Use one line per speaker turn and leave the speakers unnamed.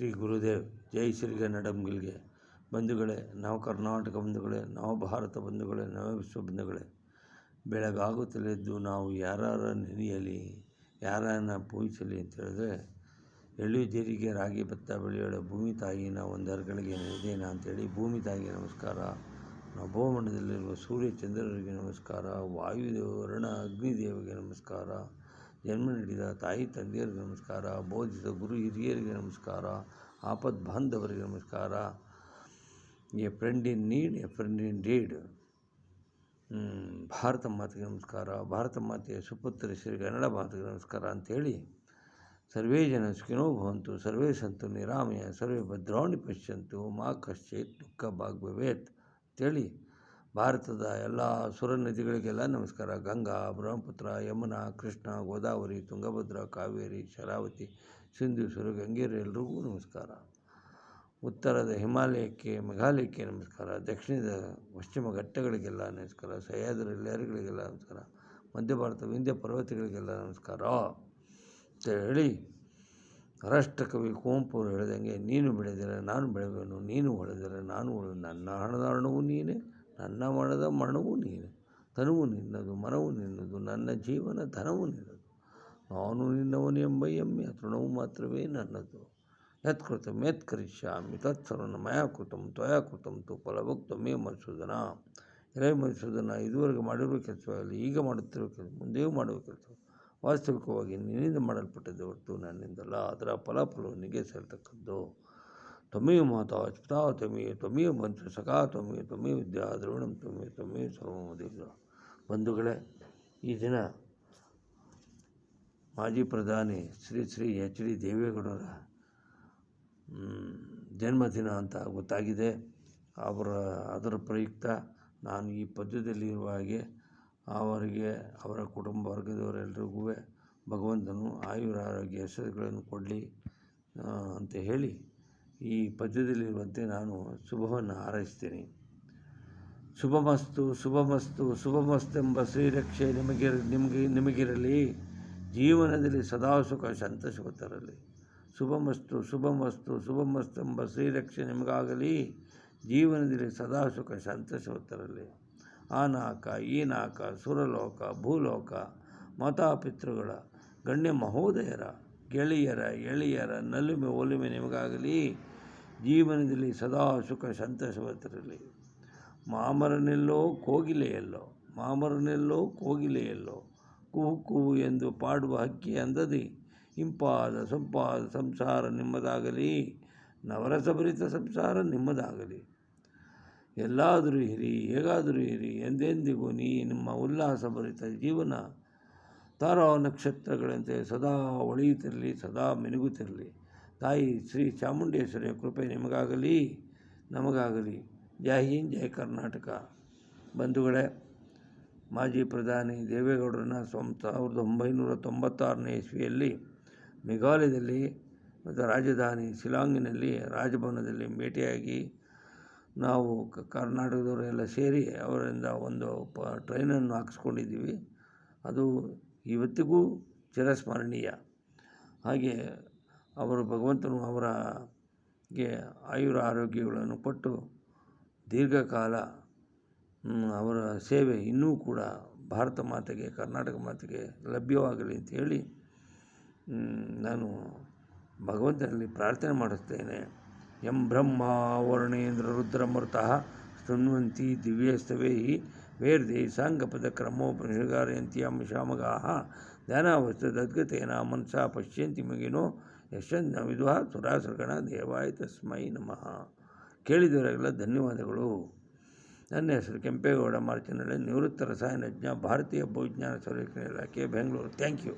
ಶ್ರೀ ಗುರುದೇವ್. ಜೈ ಶ್ರೀ ನಡಂಗಿಲ್ಗೆ. ಬಂಧುಗಳೇ, ನಾವು ಕರ್ನಾಟಕ ಬಂಧುಗಳೇ, ನಾವು ಭಾರತ ಬಂಧುಗಳೇ, ನಾವು ವಿಶ್ವ ಬಂಧುಗಳೇ, ಬೆಳಗಾಗುತ್ತಲಿದ್ದು ನಾವು ಯಾರ ನೆನೆಯಲಿ, ಯಾರನ್ನ ಪೂಜಿಸಲಿ ಅಂತ ಹೇಳಿದ್ರೆ, ಎಳ್ಳು ಜೀರಿಗೆ ರಾಗಿ ಭತ್ತ ಬೆಳೆಯೋಳ ಭೂಮಿ ತಾಯಿನ ಒಂದರ್ಗಳಿಗೆ ನೆನೆದೇನ ಅಂತೇಳಿ ಭೂಮಿ ತಾಯಿಗೆ ನಮಸ್ಕಾರ, ನಭೋಮಂಡಲದಲ್ಲಿರುವ ಸೂರ್ಯ ಚಂದ್ರರಿಗೆ ನಮಸ್ಕಾರ, ವಾಯುದೇವ ವರುಣ ಅಗ್ನಿದೇವರಿಗೆ ನಮಸ್ಕಾರ, ಜನ್ಮ ನೀಡಿದ ತಾಯಿ ತಂದೆಯರಿಗೆ ನಮಸ್ಕಾರ, ಬೋಧಿಸಿದ ಗುರು ಹಿರಿಯರಿಗೆ ನಮಸ್ಕಾರ, ಆಪದ್ ಬಾಂಧವರಿಗೆ ನಮಸ್ಕಾರ, A friend in need, A friend in deed, Bharat ಮಾತೆಗೆ ನಮಸ್ಕಾರ, ಭಾರತ ಮಾತೆಯ ಸುಪುತ್ರ ಶ್ರೀ ಕನ್ನಡ ಮಾತೆಗೆ ನಮಸ್ಕಾರ ಅಂಥೇಳಿ, ಸರ್ವೇ ಜನ ಸುಖಿನೋ ಭವಂತು, ಸರ್ವೇ ಸಂತು ನಿರಾಮಯ, ಸರ್ವೇ ಭದ್ರಾಣಿ ಪಶ್ಯಂತು, ಮಾ ಕಶ್ಚಿತ್ ದುಃಖ ಭಾಗ್ ಭವೇತ್ ಅಂತೇಳಿ, ಭಾರತದ ಎಲ್ಲ ಸುರ ನದಿಗಳಿಗೆಲ್ಲ ನಮಸ್ಕಾರ. ಗಂಗಾ, ಬ್ರಹ್ಮಪುತ್ರ, ಯಮುನಾ, ಕೃಷ್ಣ, ಗೋದಾವರಿ, ತುಂಗಭದ್ರಾ, ಕಾವೇರಿ, ಶರಾವತಿ, ಸಿಂಧು, ಗಂಗೇರು ಎಲ್ರಿಗೂ ನಮಸ್ಕಾರ. ಉತ್ತರದ ಹಿಮಾಲಯಕ್ಕೆ, ಮೇಘಾಲಯಕ್ಕೆ ನಮಸ್ಕಾರ. ದಕ್ಷಿಣದ ಪಶ್ಚಿಮ ಘಟ್ಟಗಳಿಗೆಲ್ಲ ನಮಸ್ಕಾರ. ಸಹ್ಯಾದ್ರಿ ಲಹರಿಗಳಿಗೆಲ್ಲ ನಮಸ್ಕಾರ. ಮಧ್ಯ ಭಾರತ ವಿಂಧ್ಯ ಪರ್ವತಗಳಿಗೆಲ್ಲ ನಮಸ್ಕಾರ ಅಂತ ಹೇಳಿ, ರಾಷ್ಟ್ರಕವಿ ಕುವೆಂಪು ಅವರು ಹೇಳಿದಂಗೆ, ನೀನು ಬೆಳೆದರೆ ನಾನು ಬೆಳೆಯುವೆನು, ನೀನು ಹೊಳೆದರೆ ನಾನು ಹೊಳೆಯುವೆನು, ನನ್ನ ಹಣದ ಹಣವು ನೀನೇ, ನನ್ನ ಮನದ ಮರಣವೂ ನೀನು, ತನುವು ನಿನ್ನದು, ಮನವು ನಿನ್ನದು, ನನ್ನ ಜೀವನ ಧನವು ನಿನ್ನದು, ನಾನು ನಿನ್ನವನು ಎಂಬ ಹೆಮ್ಮೆ ತೃಣವು ಮಾತ್ರವೇ ನನ್ನದು, ಯತ್ಕೃತಂ ಯತ್ಕರಿಷ್ಯಾಮಿ ತತ್ಸರ್ವಂ ಮಯಾ ಕೃತಂ ತ್ವಯಾ ಕೃತಂ ತು ಫಲಭುಕ್ತಮೇ ಮಧುಸೂದನ. ಎಲೈ ಮಧುಸೂದನ, ಇದುವರೆಗೆ ಮಾಡಿರುವ ಕೆಲಸವಾಗಲಿ, ಈಗ ಮಾಡುತ್ತಿರುವ ಕೆಲಸ, ಮುಂದೆಯೂ ಮಾಡುವ ಕೆಲಸ ವಾಸ್ತವಿಕವಾಗಿ ನಿನ್ನಿಂದ ಮಾಡಲ್ಪಟ್ಟದ್ದು ಹೊರತು ನನ್ನಿಂದಲ್ಲ. ಅದರ ಫಲವು ನಿನಗೆ ಸೇರತಕ್ಕದ್ದು. ತ್ವಮೇವ ಮಾತಾ ಪಿತಾ ತ್ವಮೇವ, ತ್ವಮೇವ ಬಂಧು ಸಖಾ ತ್ವಮೇವ, ತ್ವಮೇವ ವಿದ್ಯಾ ದ್ರವಿಣಂ ತ್ವಮೇವ, ತ್ವಮೇವ ಸರ್ವಮದೇವ. ಬಂಧುಗಳೇ, ಈ ದಿನ ಮಾಜಿ ಪ್ರಧಾನಿ ಶ್ರೀ ಎಚ್ ಡಿ ದೇವೇಗೌಡರ ಜನ್ಮದಿನ ಅಂತ ಗೊತ್ತಾಗಿದೆ. ಅದರ ಪ್ರಯುಕ್ತ ನಾನು ಈ ಪದ್ಯದಲ್ಲಿರುವ ಹಾಗೆ ಅವರಿಗೆ, ಅವರ ಕುಟುಂಬ ವರ್ಗದವರೆಲ್ಲರಿಗೂ ಭಗವಂತನು ಆಯುರ ಆರೋಗ್ಯ ಯಶಸ್ಸುಗಳನ್ನು ಕೊಡಲಿ ಅಂತ ಹೇಳಿ, ಈ ಪದ್ಯದಲ್ಲಿರುವಂತೆ ನಾನು ಶುಭವನ್ನು ಹಾರೈಸ್ತೀನಿ. ಶುಭಮಸ್ತು ಶುಭಮಸ್ತು ಶುಭಮಸ್ತೆಂಬ ಶ್ರೀರಕ್ಷೆ ನಿಮಗಿರಲಿ, ಜೀವನದಲ್ಲಿ ಸದಾ ಸುಖ ಸಂತೋಷ ತರಲಿ. ಶುಭಮಸ್ತು ಶುಭಮಸ್ತು ಶುಭಮಸ್ತೆಂಬ ಶ್ರೀರಕ್ಷೆ ನಿಮಗಾಗಲಿ, ಜೀವನದಲ್ಲಿ ಸದಾ ಸುಖ ಸಂತೋಷ ತರಲಿ. ಆ ನಾಕ ಈ ನಾಕ, ಸುರಲೋಕ ಭೂಲೋಕ, ಮಾತಾಪಿತೃಗಳ, ಗಣ್ಯ ಮಹೋದಯರ, ಗೆಳೆಯರ ಎಳೆಯರ ನಲುಮೆ ಒಲುಮೆ ನಿಮಗಾಗಲಿ, ಜೀವನದಲ್ಲಿ ಸದಾ ಸುಖ ಸಂತೋಷ ತರಲಿ. ಮಾಮರನೆಲ್ಲೋ ಕೋಗಿಲೆಯಲ್ಲೋ, ಮಾಮರನೆಲ್ಲೋ ಕೋಗಿಲೆಯಲ್ಲೋ, ಕುಹು ಕುಹು ಎಂದು ಪಾಡುವ ಹಕ್ಕಿ ಅಂದದಿ, ಇಂಪಾದ ಸೊಂಪಾದ ಸಂಸಾರ ನಿಮ್ಮದಾಗಲಿ, ನವರಸಭರಿತ ಸಂಸಾರ ನಿಮ್ಮದಾಗಲಿ. ಎಲ್ಲಾದರೂ ಇರಿ, ಹೇಗಾದರೂ ಇರಿ, ಎಂದೆಂದಿಗೂ ನಿಮ್ಮ ಉಲ್ಲಾಸಭರಿತ ಜೀವನ ತಾರಾ ನಕ್ಷತ್ರಗಳಂತೆ ಸದಾ ಹೊಳೆಯುತ್ತಿರಲಿ, ಸದಾ ಮಿನುಗುತ್ತಿರಲಿ. ತಾಯಿ ಶ್ರೀ ಚಾಮುಂಡೇಶ್ವರಿಯ ಕೃಪೆ ನಿಮಗಾಗಲಿ, ನಮಗಾಗಲಿ. ಜೈ ಹಿಂದ್, ಜೈ ಕರ್ನಾಟಕ. ಬಂಧುಗಳೇ, ಮಾಜಿ ಪ್ರಧಾನಿ ದೇವೇಗೌಡರನ್ನ 1996ನೇ ಇಸ್ವಿಯಲ್ಲಿ ಮೇಘಾಲಯದಲ್ಲಿ ಮತ್ತು ರಾಜಧಾನಿ ಶಿಲಾಂಗಿನಲ್ಲಿ ರಾಜಭವನದಲ್ಲಿ ಭೇಟಿಯಾಗಿ, ನಾವು ಕರ್ನಾಟಕದವರೆಲ್ಲ ಸೇರಿ ಅವರಿಂದ ಒಂದು ಟ್ರೈನನ್ನು ಹಾಕಿಸ್ಕೊಂಡಿದ್ದೀವಿ. ಅದು ಇವತ್ತಿಗೂ ಚಿರಸ್ಮರಣೀಯ. ಹಾಗೆ ಅವರು ಭಗವಂತನು ಅವರಿಗೆ ಆಯುರ ಆರೋಗ್ಯಗಳನ್ನು ಕೊಟ್ಟು ದೀರ್ಘಕಾಲ ಅವರ ಸೇವೆ ಇನ್ನೂ ಕೂಡ ಭಾರತ ಮಾತೆಗೆ, ಕರ್ನಾಟಕ ಮಾತೆಗೆ ಲಭ್ಯವಾಗಲಿ ಅಂತ ಹೇಳಿ ನಾನು ಭಗವಂತನಲ್ಲಿ ಪ್ರಾರ್ಥನೆ ಮಾಡಿಸ್ತೇನೆ. ಯಂ ಬ್ರಹ್ಮ ವರುಣೇಂದ್ರ ರುದ್ರಮರುತಃ ಸ್ತುನ್ವಂತಿ ದಿವ್ಯಸ್ತವೈ ವೇರ್ದೇ ಸಾಂಗಪದ ಕ್ರಮೋಪನಿರ್ಗಾರಯಂತಿ ಯಂ ಶಾಮಗಾಃ ಧ್ಯಾನಾವಸ್ಥೆ ತದ್ಗತೇನ ಮನಸಾ ಪಶ್ಯಂತಿ ಮಗಿನೋ ಯಶಂತ ವಿದುಃ ಸುರಾಸುರಗಣ ದೇವಾಯ ತಸ್ಮೈ ನಮಃ. ಕೇಳಿದವರೆಲ್ಲ ಧನ್ಯವಾದಗಳು. ನನ್ನ ಹೆಸರು ಕೆಂಪೇಗೌಡ ಮಾರ್ಚನಹಳ್ಳಿ, ನಿವೃತ್ತ ರಸಾಯನಜ್ಞ, ಭಾರತೀಯ ಭೂವಿಜ್ಞಾನ ಸರ್ವೇಕ್ಷಣಾ ಇಲಾಖೆ, ಬೆಂಗಳೂರು. Thank you.